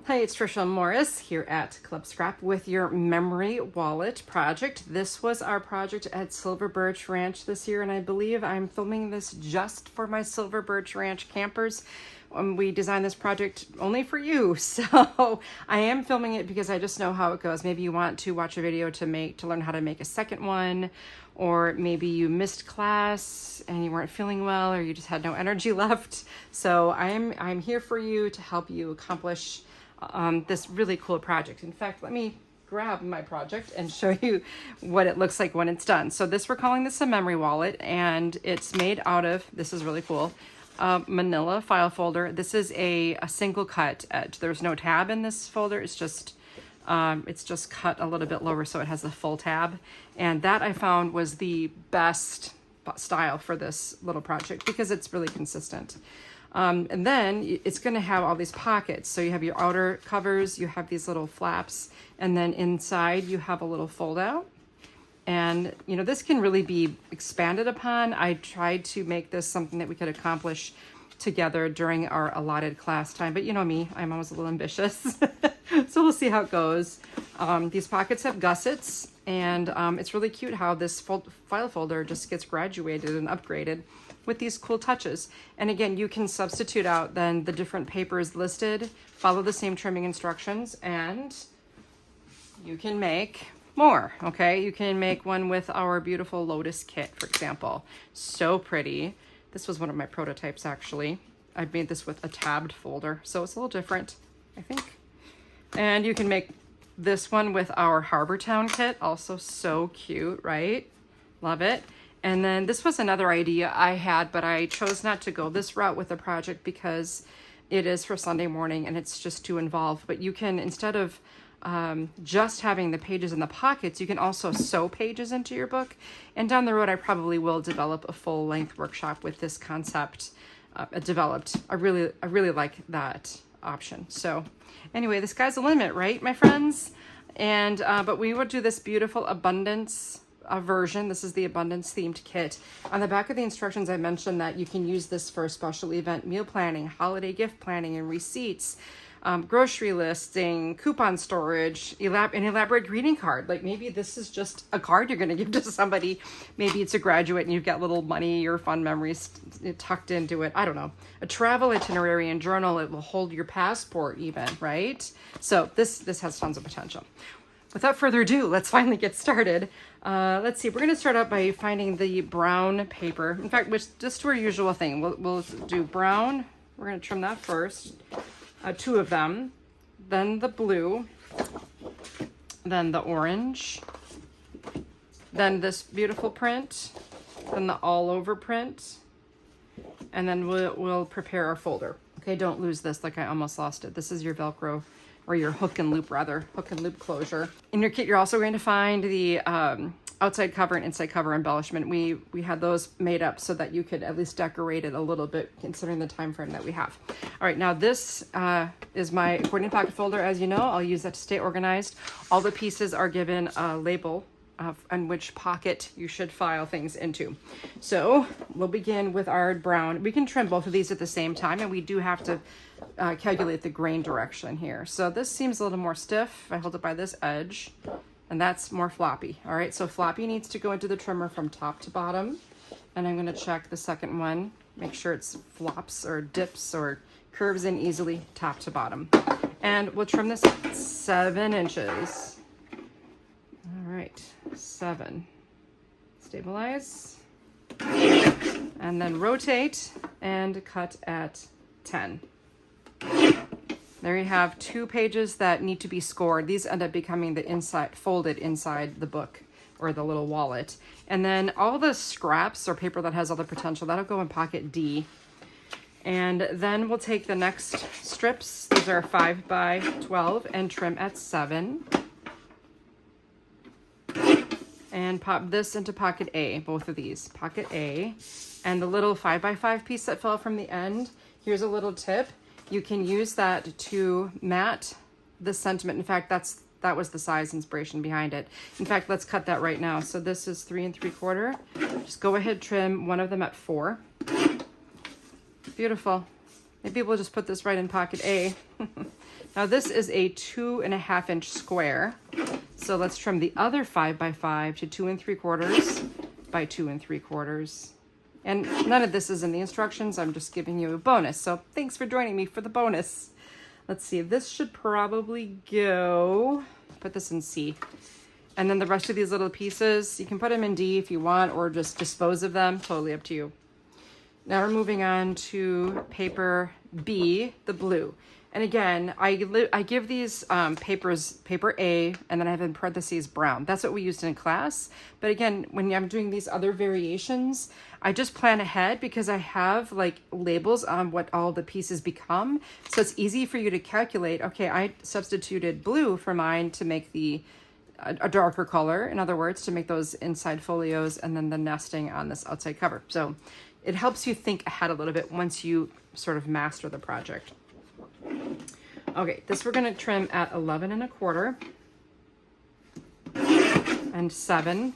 Hi, it's Trisha Morris here at Club Scrap with your memory wallet project. This was our project at Silver Birch Ranch this year, and I believe I'm filming this just for my Silver Birch Ranch campers. We designed this project only for you, so I am filming it because I just know how it goes. Maybe you want to watch a video to learn how to make a second one, or maybe you missed class and you weren't feeling well, or you just had no energy left. So I'm here for you to help you accomplish this really cool project. In fact, let me grab my project and show you what it looks like when it's done. So this, we're calling this a memory wallet, and it's made out of, this is really cool, Manila File Folder. This is a single cut edge. There's no tab in this folder. It's just cut a little bit lower so it has a full tab. And that I found was the best style for this little project because it's really consistent. And then it's going to have all these pockets. So you have your outer covers, you have these little flaps, and then inside you have a little fold out. And, you know, this can really be expanded upon. I tried to make this something that we could accomplish together during our allotted class time. But you know me, I'm always a little ambitious. So we'll see how it goes. These pockets have gussets, and it's really cute how this file folder just gets graduated and upgraded with these cool touches. And again, you can substitute out then the different papers listed, follow the same trimming instructions, and you can make more, okay? You can make one with our beautiful Lotus kit, for example. So pretty. This was one of my prototypes, actually. I made this with a tabbed folder, so it's a little different, I think. And you can make this one with our Harbor Town kit, also so cute, right? Love it. And then this was another idea I had, but I chose not to go this route with the project because it is for Sunday morning and it's just too involved. But you can, instead of just having the pages in the pockets, you can also sew pages into your book. And down the road, I probably will develop a full-length workshop with this concept developed. I really like that option. So anyway, the sky's the limit, right, my friends? And but we would do this beautiful abundance version. This is the abundance themed kit. On the back of the instructions, I mentioned that you can use this for special event meal planning, holiday gift planning, and receipts, grocery listing, coupon storage, an elaborate greeting card. Like maybe this is just a card you're going to give to somebody. Maybe it's a graduate and you've got little money or fun memories tucked into it. I don't know. A travel itinerary and journal. It will hold your passport even, right? So this has tons of potential. Without further ado, let's finally get started. Let's see, we're going to start out by finding the brown paper. In fact, just to our usual thing, we'll do brown. We're going to trim that first. 2 of them, then the blue, then the orange, then this beautiful print, then the all over print, and then we'll prepare our folder. Okay, don't lose this like I almost lost it. This is your Velcro, or your hook and loop closure. In your kit, you're also going to find the outside cover and inside cover embellishment. We had those made up so that you could at least decorate it a little bit considering the time frame that we have. All right, now this is my accordion pocket folder. As you know, I'll use that to stay organized. All the pieces are given a label on which pocket you should file things into. So we'll begin with our brown. We can trim both of these at the same time, and we do have to calculate the grain direction here. So this seems a little more stiff. I hold it by this edge, and that's more floppy. All right, so floppy needs to go into the trimmer from top to bottom, and I'm going to check the second one, make sure it's flops or dips or curves in easily top to bottom. And we'll trim this at 7 inches. All right, 7. Stabilize, and then rotate and cut at 10. There you have 2 pages that need to be scored. These end up becoming the inside, folded inside the book or the little wallet. And then all the scraps or paper that has all the potential, that'll go in pocket D. And then we'll take the next strips. These are 5 by 12 and trim at 7. And pop this into pocket A, both of these, pocket A. And the little 5 by 5 piece that fell from the end, here's a little tip. You can use that to mat the sentiment. In fact, that was the size inspiration behind it. In fact, let's cut that right now. So this is 3 3/4. Just go ahead, trim one of them at 4. Beautiful. Maybe we'll just put this right in pocket A. Now this is a 2.5 inch square. So let's trim the other 5 by 5 to 2 3/4 by 2 3/4. And none of this is in the instructions. I'm just giving you a bonus. So thanks for joining me for the bonus. Let's see, this should probably go, put this in C. And then the rest of these little pieces, you can put them in D if you want, or just dispose of them, totally up to you. Now we're moving on to paper B, the blue. And again, I give these papers paper A, and then I have in parentheses brown. That's what we used in class. But again, when I'm doing these other variations, I just plan ahead because I have like labels on what all the pieces become. So it's easy for you to calculate, okay, I substituted blue for mine to make a darker color, in other words, to make those inside folios and then the nesting on this outside cover. So it helps you think ahead a little bit once you sort of master the project. Okay, this we're going to trim at 11 1/4 and 7.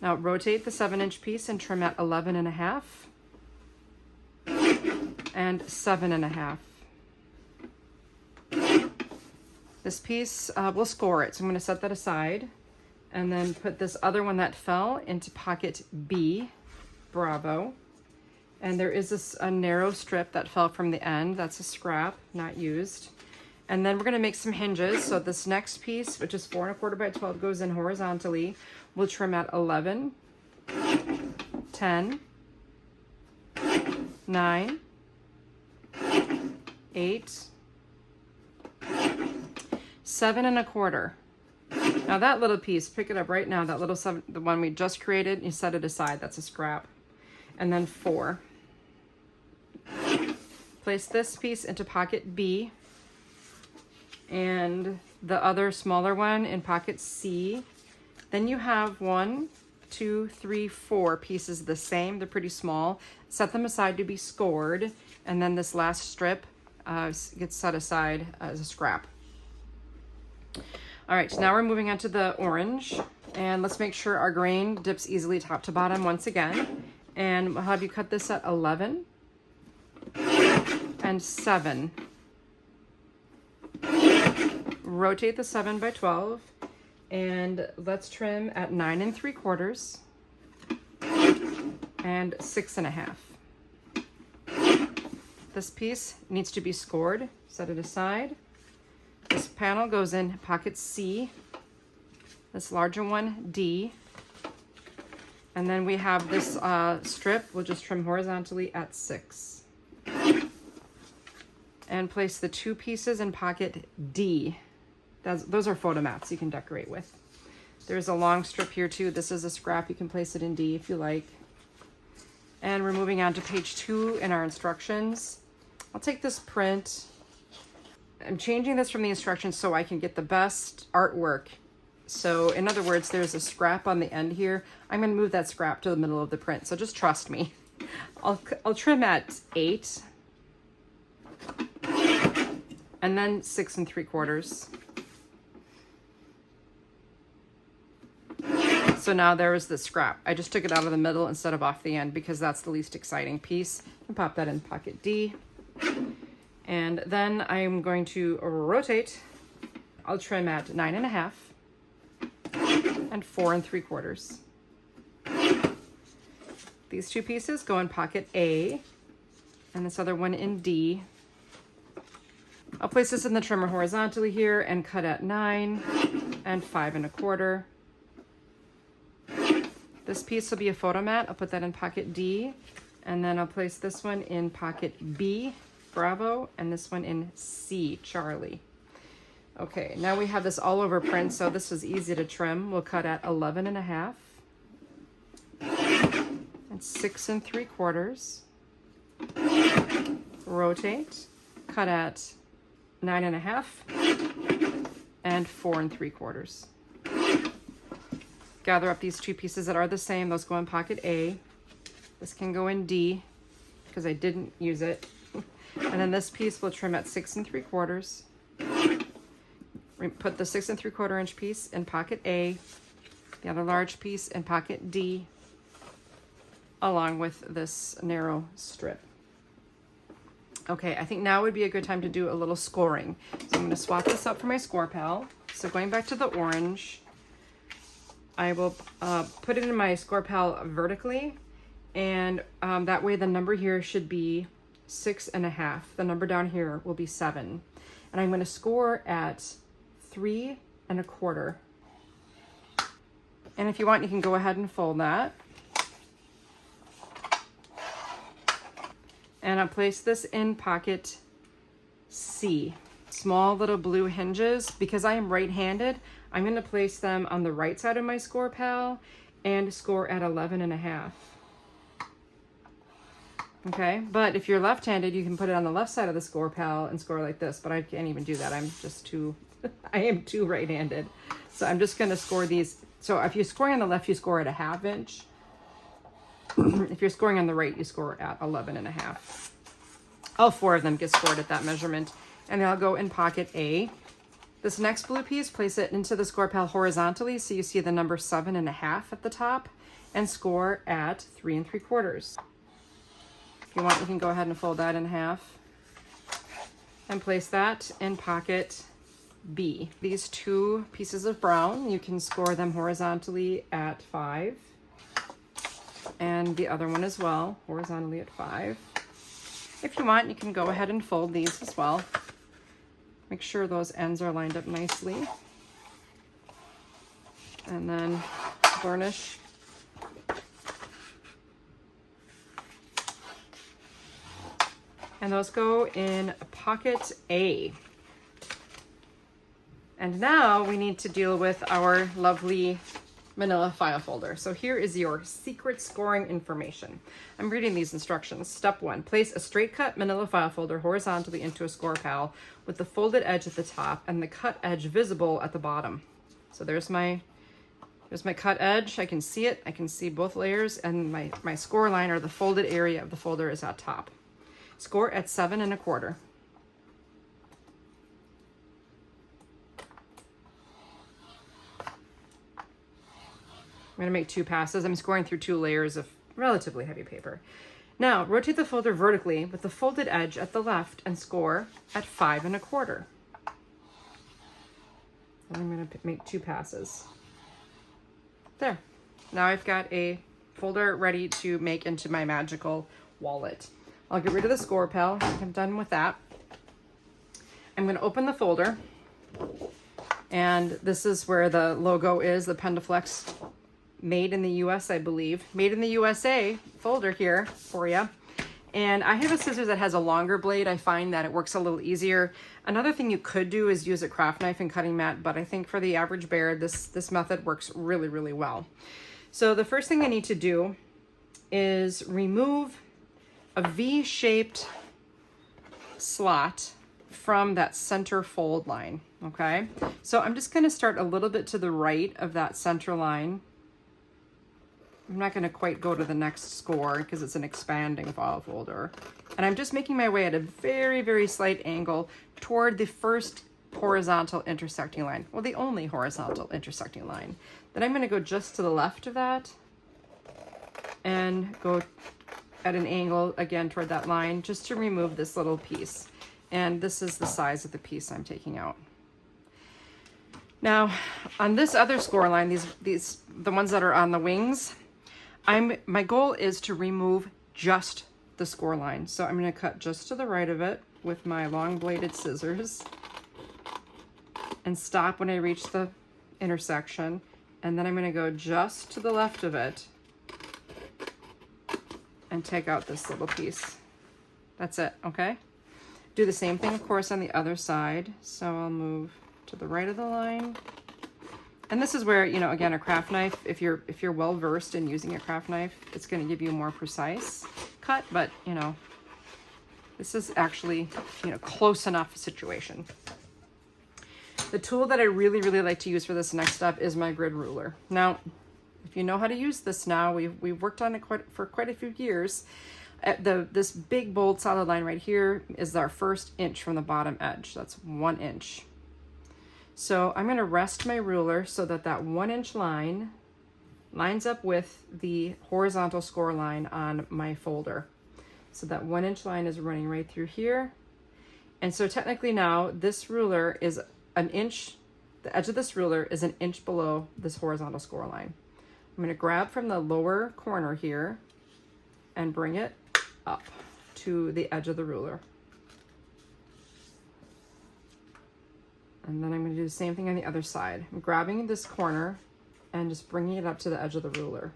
Now rotate the 7-inch piece and trim at 11 1/2 and 7 1/2. This piece, we'll score it, so I'm going to set that aside and then put this other one that fell into pocket B, bravo. And there is a narrow strip that fell from the end. That's a scrap, not used. And then we're going to make some hinges. So this next piece, which is 4 1/4 by 12, goes in horizontally. We'll trim at 11, 10, 9, 8, 7 1/4. Now that little piece, pick it up right now. That little 7, the one we just created, you set it aside. That's a scrap. And then 4. Place this piece into pocket B and the other smaller one in pocket C. Then you have 1, 2, 3, 4 pieces the same. They're pretty small. Set them aside to be scored. And then this last strip gets set aside as a scrap. All right, so now we're moving on to the orange. And let's make sure our grain dips easily top to bottom once again. And we'll have you cut this at 11 and 7. Rotate the 7 by 12 and let's trim at 9 3/4 and 6 1/2. This piece needs to be scored. Set it aside. This panel goes in pocket C. This larger one, D. And then we have this strip. We'll just trim horizontally at 6. And place the 2 pieces in pocket D. Those are photo mats you can decorate with. There's a long strip here too. This is a scrap. You can place it in D if you like. And we're moving on to page 2 in our instructions. I'll take this print. I'm changing this from the instructions so I can get the best artwork. So in other words, there's a scrap on the end here. I'm going to move that scrap to the middle of the print. So just trust me. I'll trim at 8 and then 6 3/4. So now there is the scrap. I just took it out of the middle instead of off the end because that's the least exciting piece. And pop that in pocket D. And then I'm going to rotate. I'll trim at 9 1/2 and 4 3/4. These 2 pieces go in pocket A and this other one in D. I'll place this in the trimmer horizontally here and cut at 9 and 5 1/4. This piece will be a photo mat. I'll put that in pocket D, and then I'll place this one in pocket B, Bravo, and this one in C, Charlie. Okay, now we have this all over print, so this was easy to trim. We'll cut at 11 1/2 and 6 3/4. Rotate, cut at 9 1/2 and 4 3/4. Gather up these 2 pieces that are the same. Those go in pocket A. This can go in D because I didn't use it. And then this piece will trim at 6 3/4. Put the 6 3/4 inch piece in pocket A, the other large piece in pocket D, along with this narrow strip. Okay, I think now would be a good time to do a little scoring. So I'm going to swap this up for my score pal. So going back to the orange, I will put it in my score pal vertically, and that way the number here should be 6.5. The number down here will be 7. And I'm going to score at 3.25. And if you want, you can go ahead and fold that. And I'll place this in pocket C. Small little blue hinges. Because I am right-handed, I'm going to place them on the right side of my score pal and score at 11.5. Okay, but if you're left-handed, you can put it on the left side of the score pal and score like this, but I can't even do that. I'm just too, I am too right-handed. So I'm just going to score these. So if you're scoring on the left, you score at 1/2 inch. If you're scoring on the right, you score at 11.5. All 4 of them get scored at that measurement. And then I'll go in pocket A. This next blue piece, place it into the score pal horizontally so you see the number 7.5 at the top, and score at 3.75. If you want, you can go ahead and fold that in half and place that in pocket B. These 2 pieces of brown, you can score them horizontally at 5. And the other one as well, horizontally at 5. If you want, you can go ahead and fold these as well. Make sure those ends are lined up nicely. And then burnish. And those go in pocket A. And now we need to deal with our lovely Manila file folder. So here is your secret scoring information. I'm reading these instructions. Step 1, place a straight cut Manila file folder horizontally into a score pal with the folded edge at the top and the cut edge visible at the bottom. So there's my cut edge. I can see it. I can see both layers, and my score line, or the folded area of the folder, is at top. Score at 7.25. I'm going to make 2 passes. I'm scoring through 2 layers of relatively heavy paper. Now, rotate the folder vertically with the folded edge at the left and score at 5.25. And I'm going to make 2 passes. There. Now I've got a folder ready to make into my magical wallet. I'll get rid of the score pal. I'm done with that. I'm going to open the folder. And this is where the logo is, the Pendaflex Made in the US, I believe. Made in the USA folder here for you. And I have a scissors that has a longer blade. I find that it works a little easier. Another thing you could do is use a craft knife and cutting mat, but I think for the average bear, this method works really, really well. So the first thing I need to do is remove a V-shaped slot from that center fold line, okay? So I'm just gonna start a little bit to the right of that center line. I'm not going to quite go to the next score because it's an expanding file folder. And I'm just making my way at a very, very slight angle toward the first horizontal intersecting line. Well, the only horizontal intersecting line. Then I'm going to go just to the left of that and go at an angle again toward that line just to remove this little piece. And this is the size of the piece I'm taking out. Now, on this other score line, the ones that are on the wings, my goal is to remove just the score line. So I'm going to cut just to the right of it with my long bladed scissors and stop when I reach the intersection. And then I'm going to go just to the left of it and take out this little piece. That's it, okay? Do the same thing, of course, on the other side. So I'll move to the right of the line. And this is where, you know, again, a craft knife, if you're well versed in using a craft knife, it's going to give you a more precise cut, but, you know, this is actually, you know, close enough situation. The tool that I really, really like to use for this next step is my grid ruler. Now, if you know how to use this now, we've worked on it for quite a few years. This big bold solid line right here is our first inch from the bottom edge. That's 1 inch. So I'm going to rest my ruler so that that 1 inch line lines up with the horizontal score line on my folder. So that 1 inch line is running right through here. And so technically now this ruler is an inch, the edge of this ruler is an inch below this horizontal score line. I'm going to grab from the lower corner here and bring it up to the edge of the ruler. And then I'm going to do the same thing on the other side. I'm grabbing this corner and just bringing it up to the edge of the ruler.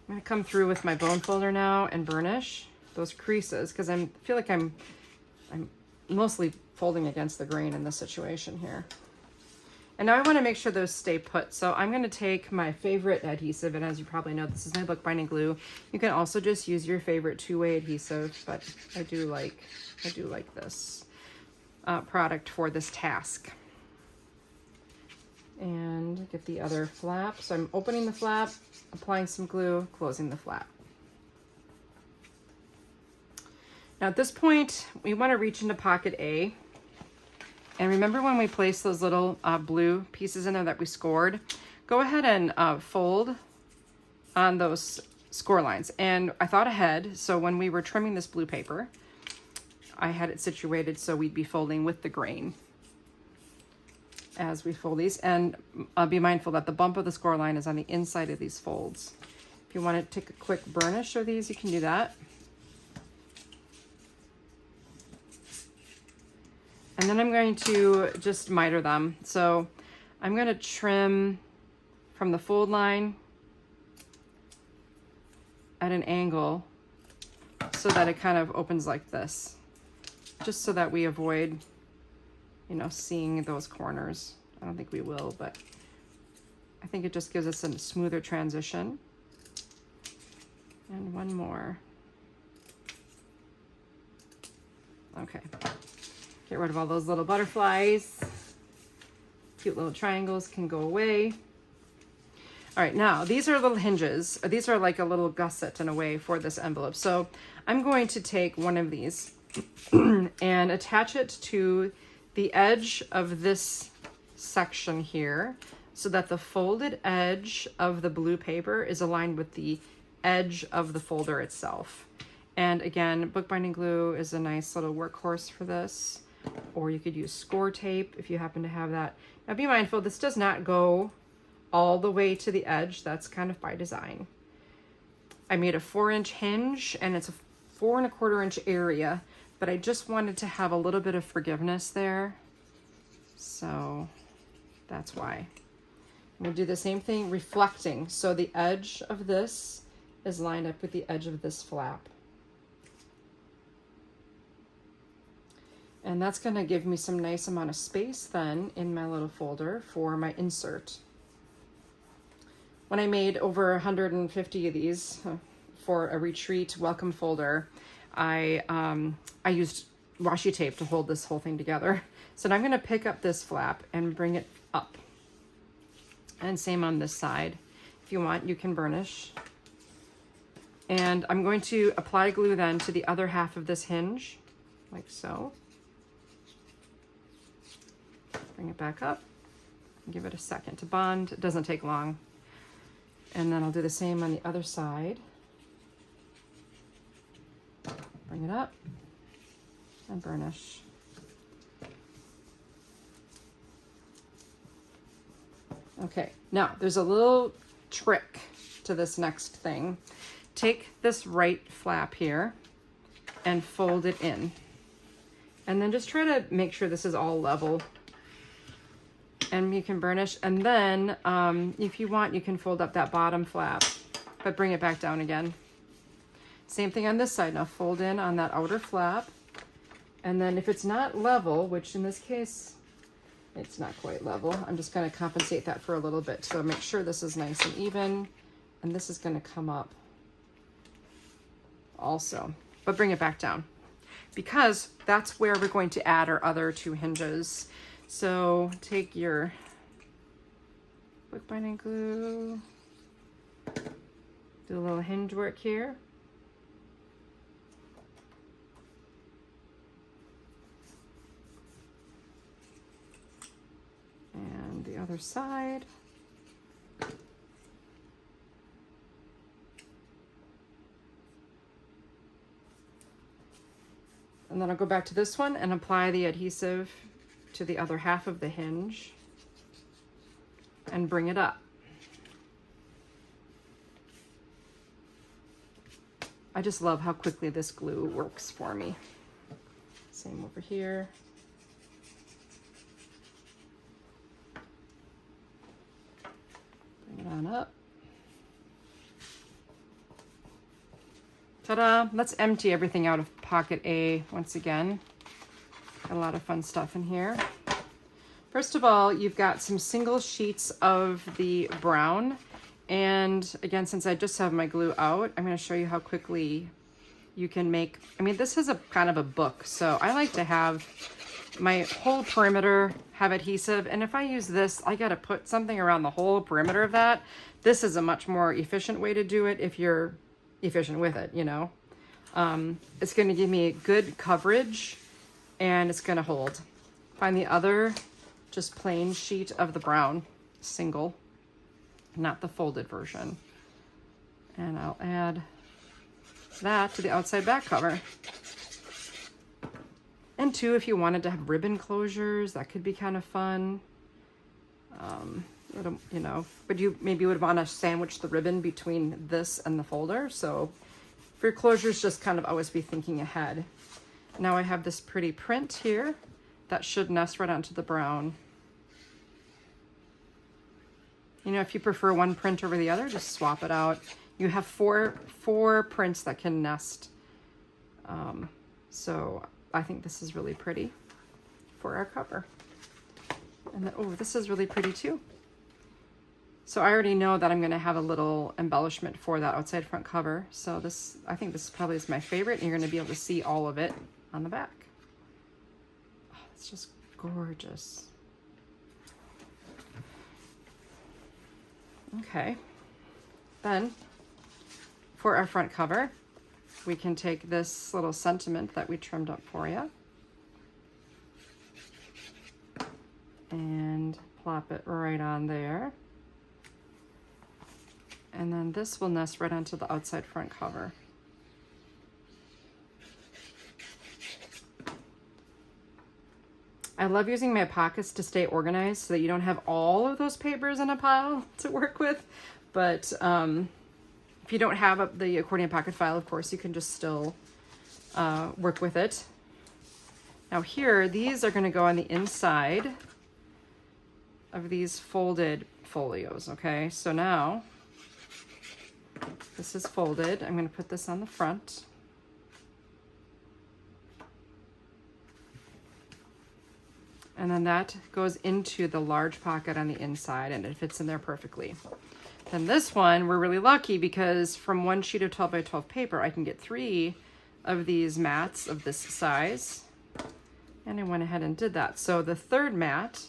I'm going to come through with my bone folder now and burnish those creases because I feel like I'm mostly folding against the grain in this situation here. And now I want to make sure those stay put. So I'm going to take my favorite adhesive, and as you probably know, this is my bookbinding glue. You can also just use your favorite two-way adhesive, but I do like this product for this task. And get the other flap. So I'm opening the flap, applying some glue, closing the flap. Now at this point, we want to reach into pocket A. And remember when we placed those little blue pieces in there that we scored? Go ahead and fold on those score lines. And I thought ahead, so when we were trimming this blue paper, I had it situated so we'd be folding with the grain as we fold these. And be mindful that the bump of the score line is on the inside of these folds. If you want to take a quick burnish of these, you can do that. And then I'm going to just miter them. So I'm going to trim from the fold line at an angle so that it kind of opens like this, just so that we avoid, you know, seeing those corners. I don't think we will, but I think it just gives us a smoother transition. And one more. Okay. Get rid of all those little butterflies. Cute little triangles can go away. All right, now these are little hinges. These are like a little gusset in a way for this envelope. So I'm going to take one of these and attach it to the edge of this section here so that the folded edge of the blue paper is aligned with the edge of the folder itself. And again, bookbinding glue is a nice little workhorse for this, or you could use score tape if you happen to have that. Now be mindful, this does not go all the way to the edge. That's kind of by design. I made a 4-inch hinge and it's a 4 1/4 inch area, but I just wanted to have a little bit of forgiveness there. So that's why. I'm gonna do the same thing, reflecting. So the edge of this is lined up with the edge of this flap. And that's gonna give me some nice amount of space then in my little folder for my insert. When I made over 150 of these for a retreat welcome folder, I used washi tape to hold this whole thing together. So now I'm gonna pick up this flap and bring it up. And same on this side. If you want, you can burnish. And I'm going to apply glue then to the other half of this hinge, like so. Bring it back up, give it a second to bond. It doesn't take long. And then I'll do the same on the other side. Bring it up and burnish. Okay, now there's a little trick to this next thing. Take this right flap here and fold it in. And then just try to make sure this is all level. And you can burnish, and then if you want, you can fold up that bottom flap, but bring it back down again. Same thing on this side. Now fold in on that outer flap, and then if it's not level, which in this case, it's not quite level, I'm just going to compensate that for a little bit. So make sure this is nice and even, and this is going to come up also, but bring it back down, because that's where we're going to add our other two hinges. So take your bookbinding glue, do a little hinge work here. And the other side. And then I'll go back to this one and apply the adhesive to the other half of the hinge and bring it up. I just love how quickly this glue works for me. Same over here. Bring it on up. Ta-da! Let's empty everything out of pocket A once again. Got a lot of fun stuff in here. First of all, you've got some single sheets of the brown. And again, since I just have my glue out, I'm going to show you how quickly you can make, I mean, this is a kind of a book. So I like to have my whole perimeter have adhesive. And if I use this, I got to put something around the whole perimeter of that. This is a much more efficient way to do it if you're efficient with it, you know. It's going to give me good coverage and it's going to hold. Find the other just plain sheet of the brown, single, not the folded version. And I'll add that to the outside back cover. And two, if you wanted to have ribbon closures, that could be kind of fun. You know, but you maybe would want to sandwich the ribbon between this and the folder. So for your closures, just kind of always be thinking ahead. Now I have this pretty print here that should nest right onto the brown. You know, if you prefer one print over the other, just swap it out. You have four prints that can nest. So I think this is really pretty for our cover. And then, oh, this is really pretty too. So I already know that I'm going to have a little embellishment for that outside front cover. So this, I think this probably is my favorite. And you're going to be able to see all of it on the back. Oh, it's just gorgeous. Okay, then for our front cover, we can take this little sentiment that we trimmed up for you and plop it right on there. And then this will nest right onto the outside front cover. I love using my pockets to stay organized so that you don't have all of those papers in a pile to work with. But if you don't have the accordion pocket file, of course, you can just still work with it. Now here, these are going to go on the inside of these folded folios, okay? So now, this is folded. I'm going to put this on the front. And then that goes into the large pocket on the inside and it fits in there perfectly. Then this one, we're really lucky because from one sheet of 12 by 12 paper, I can get 3 of these mats of this size. And I went ahead and did that. So the third mat,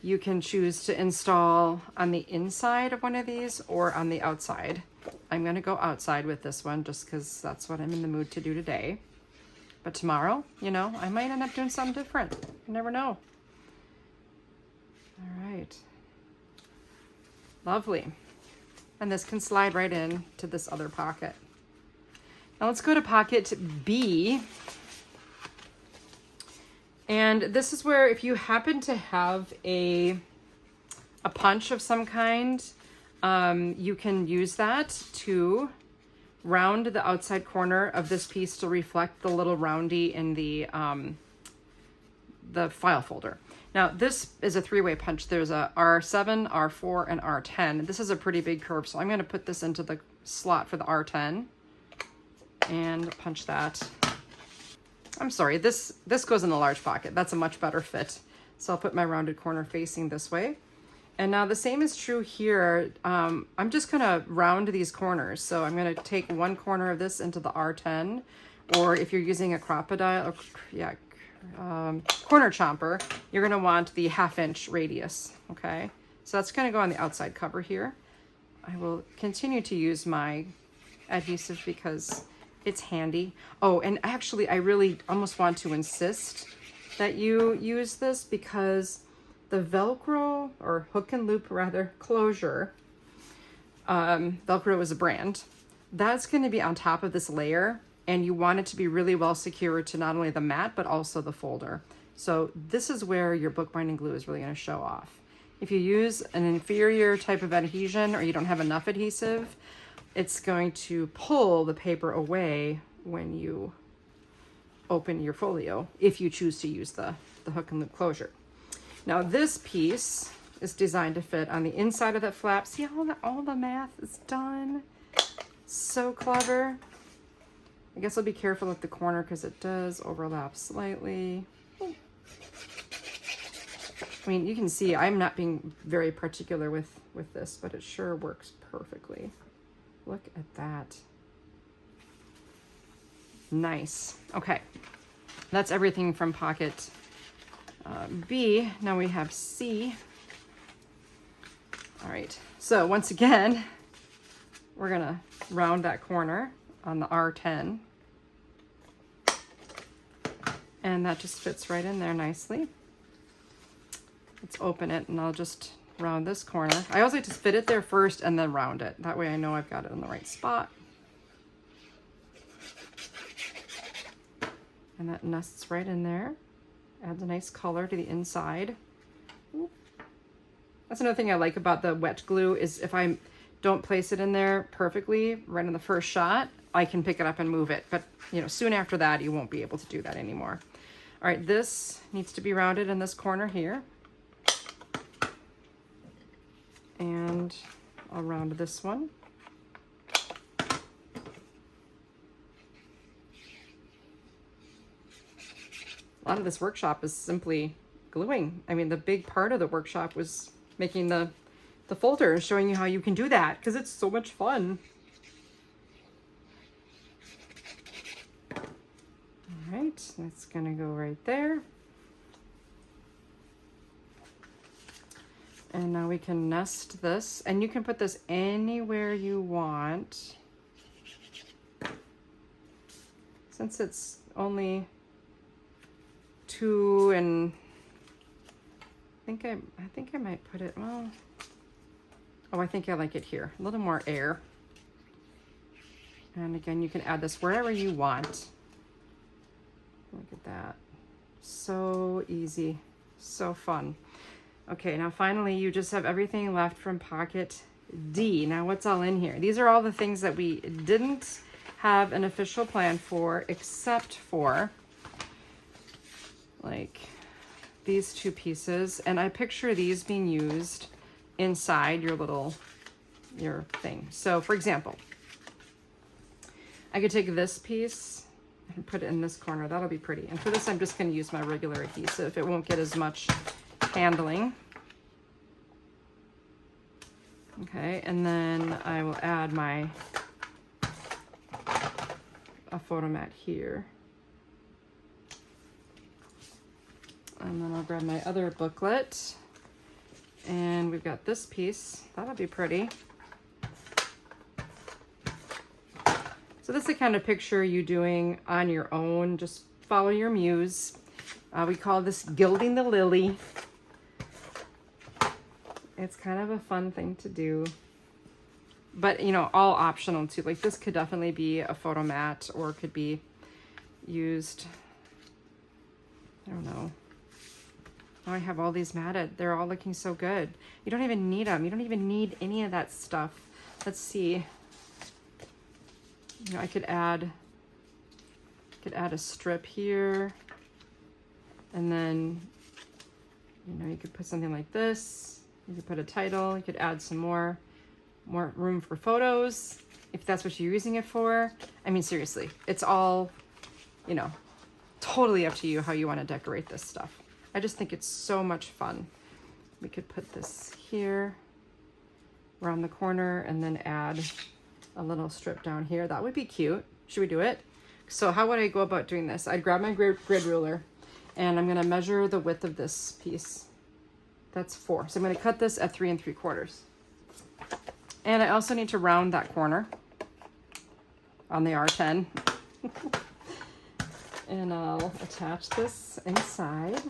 you can choose to install on the inside of one of these or on the outside. I'm going to go outside with this one just because that's what I'm in the mood to do today. But tomorrow, you know, I might end up doing something different. You never know. All right. Lovely. And this can slide right in to this other pocket. Now let's go to pocket B. And this is where if you happen to have a punch of some kind, you can use that to round the outside corner of this piece to reflect the little roundy in the file folder. Now this is a 3-way punch. There's a R7, R4, and R10. This is a pretty big curve, so I'm going to put this into the slot for the R10 and punch that. I'm sorry, this goes in the large pocket. That's a much better fit. So I'll put my rounded corner facing this way. And now the same is true here. I'm just gonna round these corners. So I'm gonna take one corner of this into the R10, or if you're using a crocodile, corner chomper, you're gonna want the 1/2 inch radius, okay? So that's gonna go on the outside cover here. I will continue to use my adhesive because it's handy. Oh, and actually I really almost want to insist that you use this because the Velcro, or hook and loop rather, closure, Velcro is a brand, that's going to be on top of this layer and you want it to be really well secured to not only the mat, but also the folder. So this is where your bookbinding glue is really going to show off. If you use an inferior type of adhesion or you don't have enough adhesive, it's going to pull the paper away when you open your folio, if you choose to use the hook and loop closure. Now this piece is designed to fit on the inside of that flap. See how all the math is done? So clever. I guess I'll be careful at the corner because it does overlap slightly. I mean, you can see I'm not being very particular with this, but it sure works perfectly. Look at that. Nice. Okay, that's everything from pocket B. Now we have C. All right, so once again, we're gonna round that corner on the R10. And that just fits right in there nicely. Let's open it and I'll just round this corner. I always like to fit it there first and then round it. That way I know I've got it in the right spot. And that nests right in there. Adds a nice color to the inside. That's another thing I like about the wet glue is if I don't place it in there perfectly right in the first shot, I can pick it up and move it. But you know, soon after that, you won't be able to do that anymore. All right, this needs to be rounded in this corner here. And I'll round this one. A lot of this workshop is simply gluing. I mean, the big part of the workshop was making the folder and showing you how you can do that because it's so much fun. All right, that's gonna go right there. And now we can nest this, and you can put this anywhere you want. Since it's only 2 and I think I might put it, well, oh, I think I like it here. A little more air. And again, you can add this wherever you want. Look at that. So easy, so fun. Okay, now finally you just have everything left from pocket D. Now what's all in here? These are all the things that we didn't have an official plan for, except for like these 2 pieces. And I picture these being used inside your thing. So for example, I could take this piece and put it in this corner. That'll be pretty. And for this, I'm just going to use my regular adhesive. It won't get as much handling. Okay, and then I will add a photo mat here. And then I'll grab my other booklet. And we've got this piece. That'll be pretty. So this is the kind of picture you doing on your own. Just follow your muse. We call this gilding the lily. It's kind of a fun thing to do. But, you know, all optional too. Like this could definitely be a photo mat or could be used, I don't know. Now I have all these matted. They're all looking so good. You don't even need them. You don't even need any of that stuff. Let's see. You know, I could add a strip here. And then, you know, you could put something like this. You could put a title. You could add some more room for photos if that's what you're using it for. I mean, seriously, it's all, you know, totally up to you how you want to decorate this stuff. I just think it's so much fun. We could put this here around the corner and then add a little strip down here. That would be cute. Should we do it? So how would I go about doing this? I'd grab my grid ruler and I'm going to measure the width of this piece. That's 4. So I'm going to cut this at 3 3/4. And I also need to round that corner on the R10. And I'll attach this inside.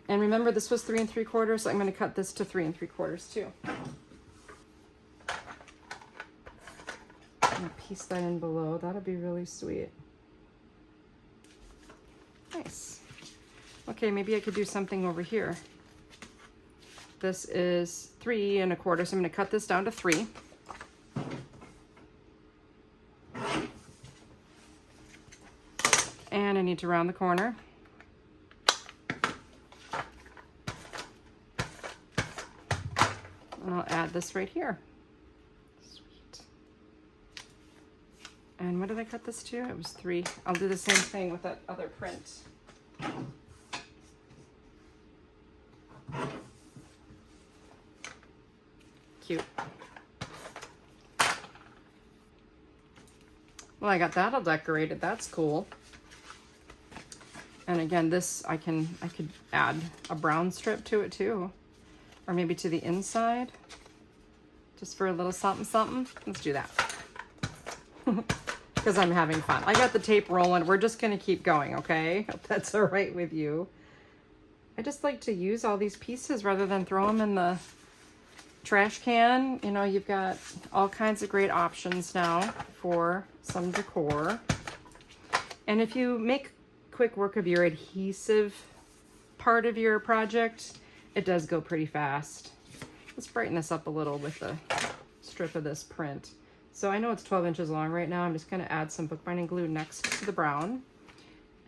And remember, this was 3 3/4, so I'm going to cut this to 3 3/4 too. And a piece that in below. That'll be really sweet. Nice. Okay, maybe I could do something over here. This is 3 1/4, so I'm going to cut this down to 3. And I need to round the corner. And I'll add this right here. Sweet. And what did I cut this to? It was 3. I'll do the same thing with that other print. Cute. Well, I got that all decorated. That's cool. And again, this I could add a brown strip to it too, or maybe to the inside, just for a little something something. Let's do that because I'm having fun. I got the tape rolling. We're just gonna keep going, okay? Hope that's all right with you. I just like to use all these pieces rather than throw them in the trash can. You know, you've got all kinds of great options now for some decor. And if you make quick work of your adhesive part of your project, it does go pretty fast. Let's brighten this up a little with the strip of this print. So I know it's 12 inches long right now. I'm just going to add some bookbinding glue next to the brown,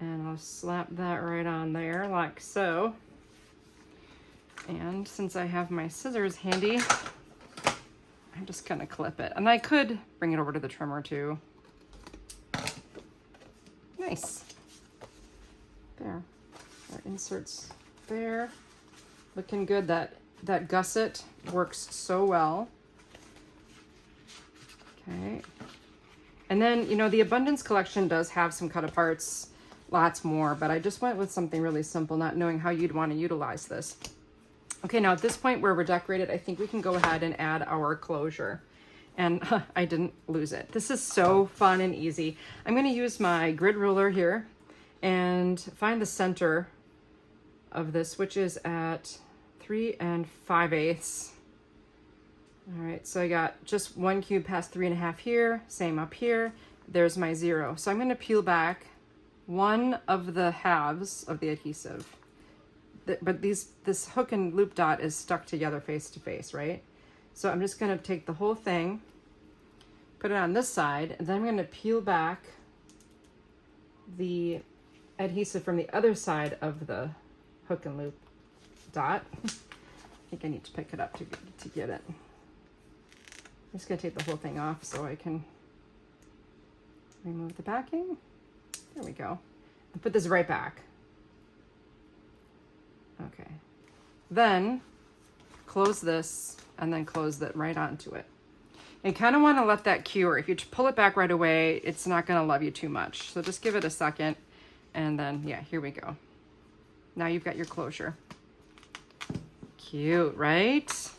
and I'll slap that right on there like so. And since I have my scissors handy, I'm just going to clip it. And I could bring it over to the trimmer too. Nice. There, our inserts there, looking good. That gusset works so well. Okay, and then, you know, the Abundance collection does have some cut aparts, lots more, but I just went with something really simple, not knowing how you'd want to utilize this. Okay, now at this point where we're decorated, I think we can go ahead and add our closure. And I didn't lose it. This is so fun and easy. I'm going to use my grid ruler here and find the center of this, which is at 3 5/8. All right, so I got just 1 cube past 3 1/2 here, same up here. There's my 0. So I'm going to peel back one of the halves of the adhesive. But this hook and loop dot is stuck together face to face, right? So I'm just going to take the whole thing, put it on this side, and then I'm going to peel back the adhesive from the other side of the hook and loop dot. I think I need to pick it up to get it. I'm just going to take the whole thing off so I can remove the backing. There we go. And put this right back. Okay. Then close this and then close that right onto it. And kind of want to let that cure. If you pull it back right away, it's not going to love you too much. So just give it a second, and then, yeah, here we go. Now you've got your closure. Cute, right?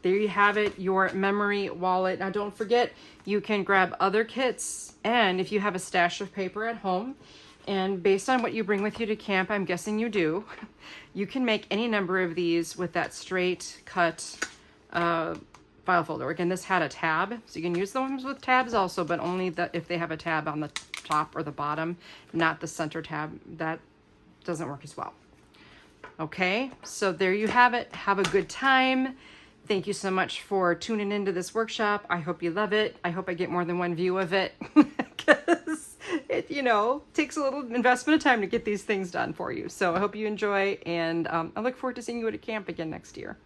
There you have it, your memory wallet. Now don't forget, you can grab other kits, and if you have a stash of paper at home, and based on what you bring with you to camp, I'm guessing you do, you can make any number of these with that straight cut file folder. Again, this had a tab, so you can use the ones with tabs also, but only if they have a tab on the top or the bottom, not the center tab. That doesn't work as well. Okay, so there you have it. Have a good time. Thank you so much for tuning into this workshop. I hope you love it. I hope I get more than one view of it, because it, you know, takes a little investment of time to get these things done for you. So I hope you enjoy, and I look forward to seeing you at a camp again next year.